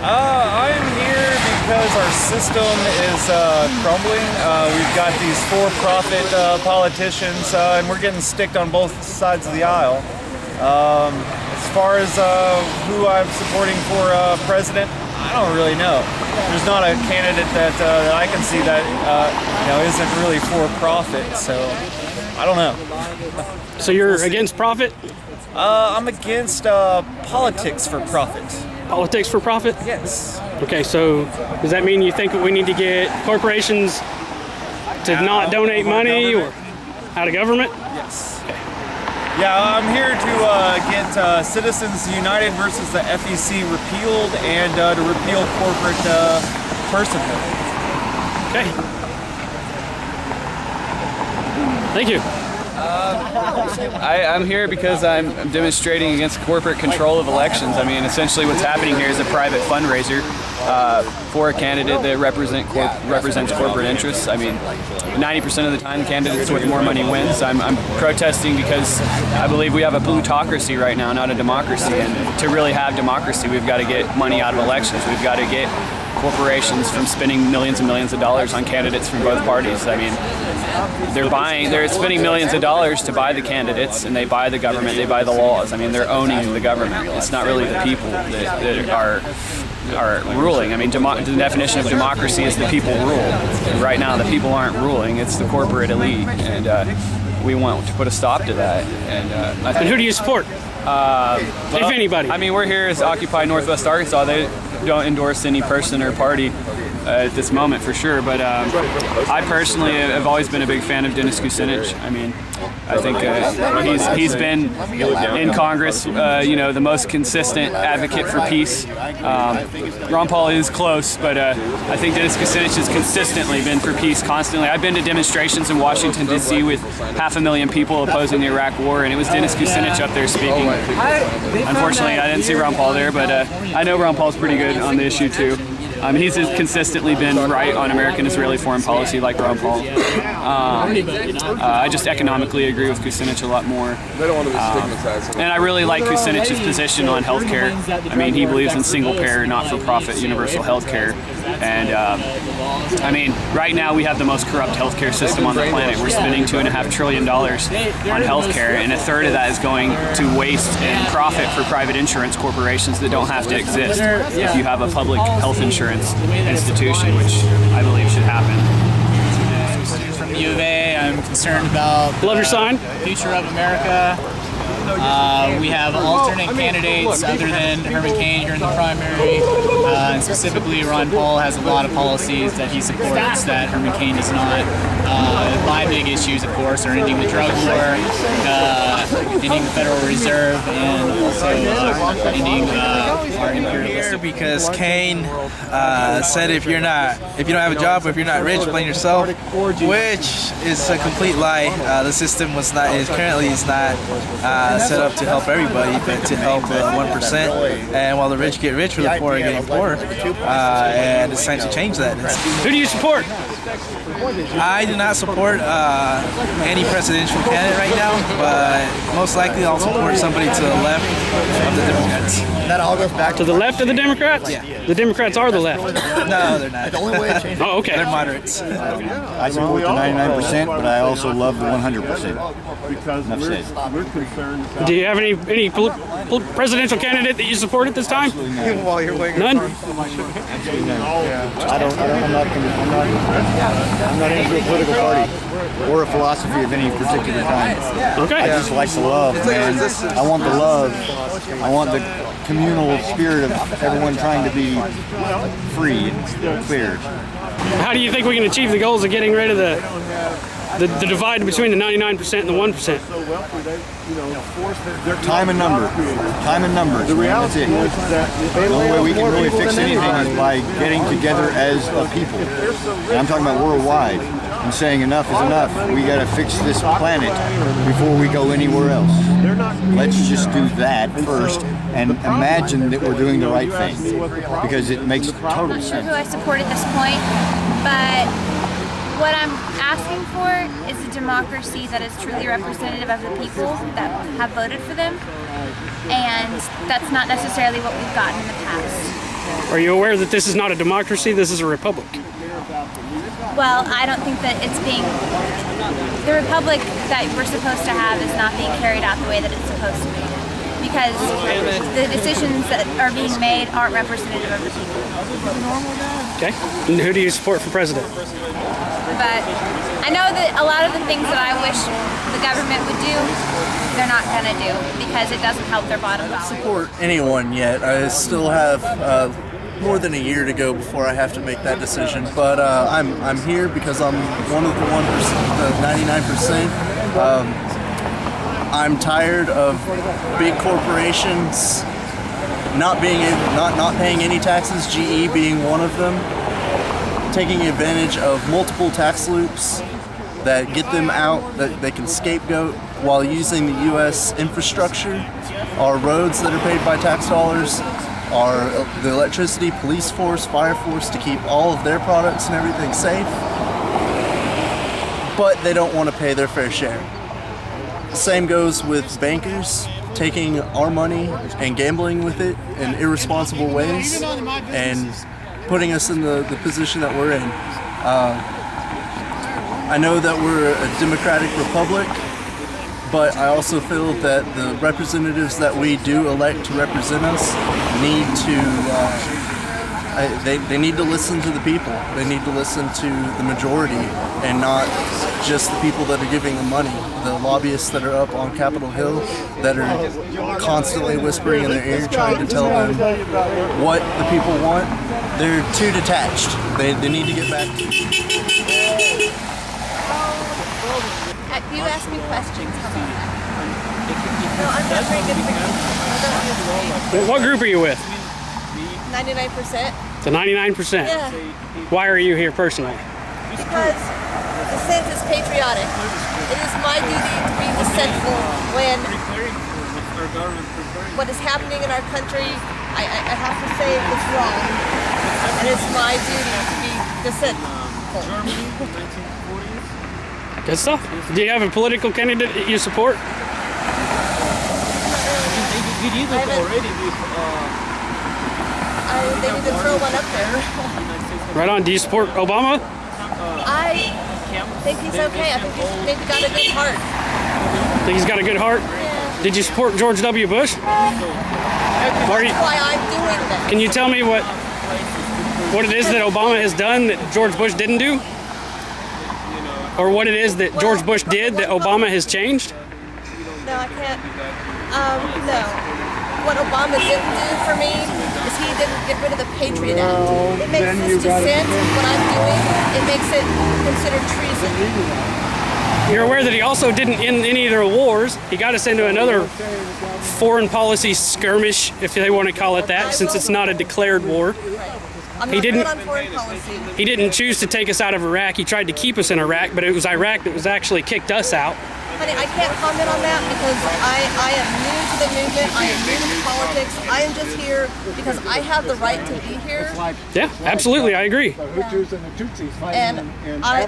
I'm here because our system is crumbling. We've got these for-profit politicians, and we're getting sticked on both sides of the aisle. As far as who I'm supporting for president, I don't really know. There's not a candidate that I can see that isn't really for-profit, so I don't know. So you're against profit? I'm against politics for profit. Politics for profit? Yes. Okay, so does that mean you think that we need to get corporations to not donate money or out of government? Yes. Yeah, I'm here to get Citizens United versus the FEC repealed and to repeal corporate personhood. Okay. Thank you. I'm here because I'm demonstrating against corporate control of elections. I mean, essentially what's happening here is a private fundraiser for a candidate that represents corporate interests. I mean, 90% of the time, the candidates with more money wins. I'm protesting because I believe we have a plutocracy right now, not a democracy. And to really have democracy, we've got to get money out of elections. We've got to get corporations from spending millions and millions of dollars on candidates from both parties. I mean, they're spending millions of dollars to buy the candidates, and they buy the government, they buy the laws. I mean, they're owning the government. It's not really the people that are ruling. I mean, the definition of democracy is the people rule. And right now, the people aren't ruling. It's the corporate elite, and we want to put a stop to that. And who do you support? If anybody. I mean, we're here as Occupy Northwest Arkansas. They don't endorse any person or party at this moment for sure, but I personally have always been a big fan of Dennis Kucinich. I mean, I think he's been in Congress, the most consistent advocate for peace. Ron Paul is close, but I think Dennis Kucinich has consistently been for peace constantly. I've been to demonstrations in Washington, D.C. with 500,000 people opposing the Iraq War, and it was Dennis Kucinich up there speaking. Unfortunately, I didn't see Ron Paul there, but I know Ron Paul's pretty good on the issue too. He's consistently been right on American-Israeli foreign policy, like Ron Paul. I just economically agree with Kucinich a lot more. And I really like Kucinich's position on healthcare. I mean, he believes in single-payer, not-for-profit, universal healthcare. And I mean, right now we have the most corrupt healthcare system on the planet. We're spending $2.5 trillion on healthcare, and a third of that is going to waste and profit for private insurance corporations that don't have to exist if you have a public health insurance institution, which I believe should happen. From the U of A, I'm concerned about the future of America. We have alternate candidates other than Herman Cain here in the primary, and specifically Ron Paul has a lot of policies that he supports that Herman Cain does not. My big issues, of course, are ending the drug war, ending the Federal Reserve, and also ending our imperialistic. Because Cain said if you don't have a job, or if you're not rich, blame yourself, which is a complete lie. The system currently is not set up to help everybody, but to help 1%. And while the rich get richer, the poor are getting poorer. And it's time to change that. Who do you support? I do not support any presidential candidate right now, but most likely I'll support somebody to the left of the Democrats. That all goes back to the left of the Democrats? Yeah. The Democrats are the left. No, they're not. The only way to change Oh, okay. They're moderates. I support the 99%, but I also love the 100%. Enough said. Do you have any presidential candidate that you support at this time? while you're waiting. None? I'm not into a political party or a philosophy of any particular kind. Okay. I just like the love, man. I want the love. I want the communal spirit of everyone trying to be free and clear. How do you think we can achieve the goals of getting rid of the divide between the 99% and the 1%? Time and numbers. That's it. The only way we can really fix anything is by getting together as a people. And I'm talking about worldwide. I'm saying enough is enough. We got to fix this planet before we go anywhere else. Let's just do that first and imagine that we're doing the right thing, because it makes total sense. Who I support at this point, but what I'm asking for is a democracy that is truly representative of the people that have voted for them, and that's not necessarily what we've gotten in the past. Are you aware that this is not a democracy? This is a republic. Well, I don't think that it's being, the republic that we're supposed to have is not being carried out the way that it's supposed to be. Because the decisions that are being made aren't representative of the people. Okay. And who do you support for president? But I know that a lot of the things that I wish the government would do, they're not going to do because it doesn't help their bottom dollar. Support anyone yet. I still have more than a year to go before I have to make that decision. But I'm here because I'm one of the 1%, the 99%. I'm tired of big corporations not paying any taxes. GE being one of them, taking advantage of multiple tax loops that get them out, that they can scapegoat while using the U.S. infrastructure, our roads that are paid by tax dollars, the electricity, police force, fire force to keep all of their products and everything safe, but they don't want to pay their fair share. Same goes with bankers taking our money and gambling with it in irresponsible ways and putting us in the position that we're in. I know that we're a democratic republic, but I also feel that the representatives that we do elect to represent us need to they need to listen to the people. They need to listen to the majority and not just the people that are giving them money. The lobbyists that are up on Capitol Hill that are constantly whispering in their ear trying to tell them what the people want, they're too detached. They need to get back to You ask me questions. How about that? No, I'm not very good for What group are you with? 99%. The 99%? Yeah. Why are you here personally? Because the sense is patriotic. It is my duty to be dissentful when what is happening in our country, I have to say it's wrong. And it's my duty to be dissentful. Good stuff. Do you have a political candidate that you support? They need to throw one up there. Right on. Do you support Obama? I think he's okay. I think he's maybe got a good heart. Think he's got a good heart? Yeah. Did you support George W. Bush? That's why I'm doing this. Can you tell me what it is that Obama has done that George Bush didn't do? Or what it is that George Bush did that Obama has changed? No, I can't. No. What Obama didn't do for me is he didn't get rid of the Patriot Act. It makes this dissent, what I'm doing, it makes it considered treason. You're aware that he also didn't end any of their wars. He got us into another foreign policy skirmish, if they want to call it that, since it's not a declared war. I'm not good on foreign policy. He didn't choose to take us out of Iraq. He tried to keep us in Iraq, but it was Iraq that was actually kicked us out. Honey, I can't comment on that because I am new to the movement. I am new to politics. I am just here because I have the right to be here. Yeah, absolutely. I agree. And I